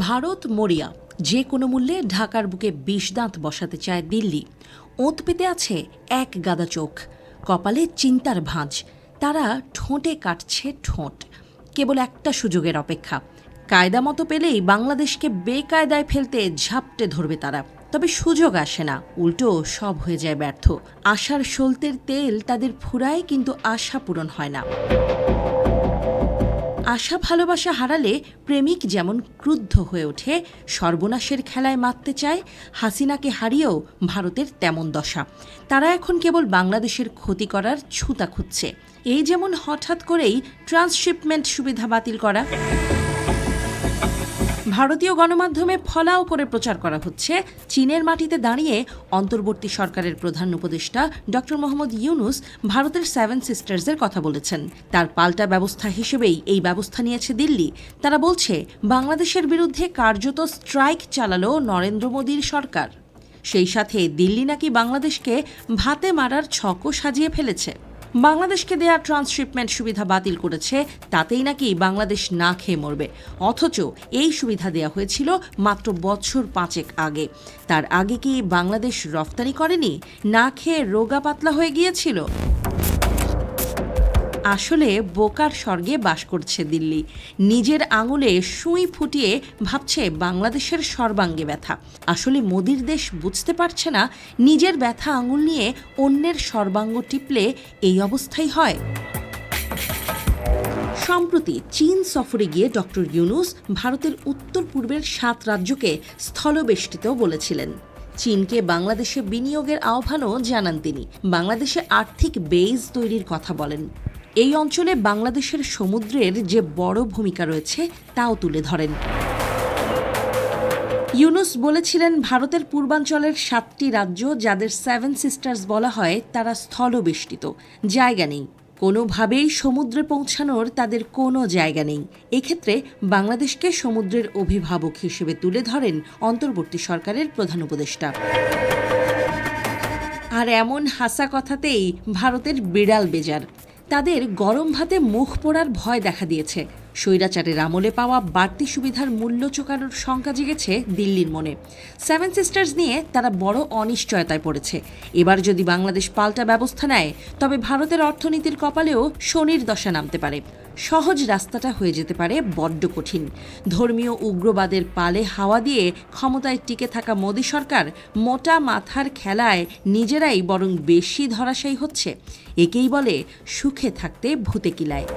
ভারত মরিয়া, যে কোনো মূল্যে ঢাকার বুকে বিষদাঁত বসাতে চায় দিল্লি। ওঁত পেতে আছে এক গাদা চোখ, কপালে চিন্তার ভাঁজ। তারা ঠোঁটে কাটছে ঠোঁট, কেবল একটা সুযোগের অপেক্ষা। কায়দা মতো পেলেই বাংলাদেশকে বেকায়দায় ফেলতে ঝাপটে ধরবে তারা। তবে সুযোগ আসে না, উল্টো সব হয়ে যায় ব্যর্থ। আশার সলতের তেল তাদের ফুরায়, কিন্তু আশা পূরণ হয় না। আশা ভালোবাসা হারালে প্রেমিক যেমন ক্রুদ্ধ হয়ে ওঠে, সর্বনাশের খেলায় মাততে চায়, হাসিনাকে হারিয়েও ভারতের তেমন দশা। তারা এখন কেবল বাংলাদেশের ক্ষতি করার ছুতা খুঁজছে। এই যেমন হঠাৎ করেই ট্রান্সশিপমেন্ট সুবিধা বাতিল করা। ভারতীয় গণমাধ্যমে ফলাও করে প্রচার করা হচ্ছে, চীনের মাটিতে দাঁড়িয়ে অন্তর্বর্তী সরকারের প্রধান উপদেষ্টা ডক্টর মোহাম্মদ ইউনুস ভারতের 7 সিস্টার্সের কথা বলেছেন। তার পাল্টা ব্যবস্থা হিসেবেই এই ব্যবস্থা নিয়েছে দিল্লি। তারা বলছে, বাংলাদেশের বিরুদ্ধে কার্যত স্ট্রাইক চালালো নরেন্দ্র মোদীর সরকার। সেই সাথে দিল্লি নাকি বাংলাদেশকে ভাতে মারার ছকও সাজিয়ে ফেলেছে। বাংলাদেশকে দেয়া ট্রান্সশিপমেন্ট সুবিধা বাতিল করেছে, তাতেই নাকি বাংলাদেশ না খেয়ে মরবে। অথচ এই সুবিধা দেয়া হয়েছিল মাত্র বছর 5 আগে। তার আগে কি বাংলাদেশ রফতানি করেনি, না খেয়ে রোগা পাতলা হয়ে গিয়েছিল? আসলে বোকার স্বর্গে বাস করছে দিল্লি। নিজের আঙুলে সুই ফুটিয়ে ভাবছে বাংলাদেশের সর্বাঙ্গে ব্যথা। আসলে মোদির দেশ বুঝতে পারছে না, নিজের ব্যথা আঙুল নিয়ে অন্যের সর্বাঙ্গ টিপলে এই অবস্থাই হয়। সম্প্রতি চীন সফরে গিয়ে ডক্টর ইউনুস ভারতের উত্তর পূর্বের 7 রাজ্যকে স্থলবেষ্টিত বলেছিলেন। চীনকে বাংলাদেশে বিনিয়োগের আহ্বানও জানান তিনি। বাংলাদেশে আর্থিক বেজ তৈরির কথা বলেন। এই অঞ্চলে বাংলাদেশের সমুদ্রের যে বড় ভূমিকা রয়েছে তাও তুলে ধরেন। ইউনুস বলেছিলেন, ভারতের পূর্বাঞ্চলের 7টি রাজ্য, যাদের 7 সিস্টার্স বলা হয়, তারা স্থলবেষ্টিত। জায়গা নেই, কোনোভাবেই সমুদ্রে পৌঁছানোর তাদের কোনো জায়গা নেই। এক্ষেত্রে বাংলাদেশকে সমুদ্রের অভিভাবক হিসেবে তুলে ধরেন অন্তর্বর্তী সরকারের প্রধান উপদেষ্টা। আর এমন হাসা কথাতেই ভারতের বিড়াল বেজার। তাদের গরম ভাতে মুখ পোড়ার ভয় দেখা দিয়েছে। স্বৈরাচারের আমলে পাওয়া বাড়তি সুবিধার মূল্য চোকানোর শঙ্কা জেগেছে দিল্লির মনে। 7 সিস্টার্স নিয়ে তারা বড় অনিশ্চয়তায় পড়েছে। এবার যদি বাংলাদেশ পাল্টা ব্যবস্থা নেয়, তবে ভারতের অর্থনীতির কপালেও শনির দশা নামতে পারে। সহজ রাস্তাটা হয়ে যেতে পারে বড্ড কঠিন। ধর্মীয় উগ্রবাদের পালে হাওয়া দিয়ে ক্ষমতায় টিকে থাকা মোদী সরকার মোটা মাথার খেলায় নিজেরাই বরং বেশি ধরাশায়ী হচ্ছে। একেই বলে সুখে থাকতে ভূতে কিলায়।